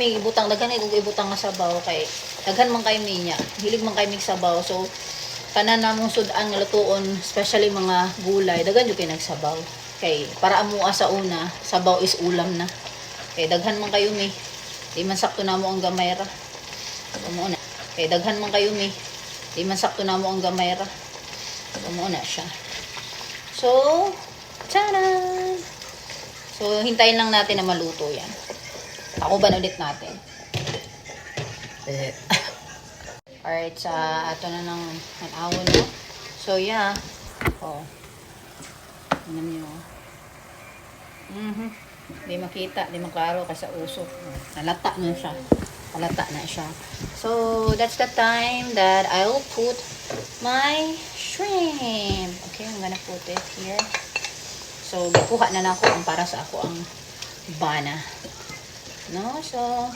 May ibutang daghan kung ibutang nga sabaw kay daghan man kay niya. Hilig man kay mig sabaw. So tanan namong sudan nga lutuon, especially mga gulay, daghan jud kay nagsabaw. Kay para amuha sa una, sabaw is ulam na. Kay daghan man kayo mi. Di man sakto namo ang gamay ra. Amo na. Kay daghan man kayo mi. Di man sakto namo ang gamay ra. Amo na siya. So, tanan! So, hintayin lang natin na maluto yan. Takuban ulit natin. Alright, sa ato na ng awon mo. So, yeah. Oh. Tingnan nyo. Di makita, di maklaro kasi usok. Nalata na siya. Nalata na siya. So, that's the time that I'll put my shrimp. Okay, I'm gonna put it here. So, gikuha na ako ang para sa ako ang bana. No? So,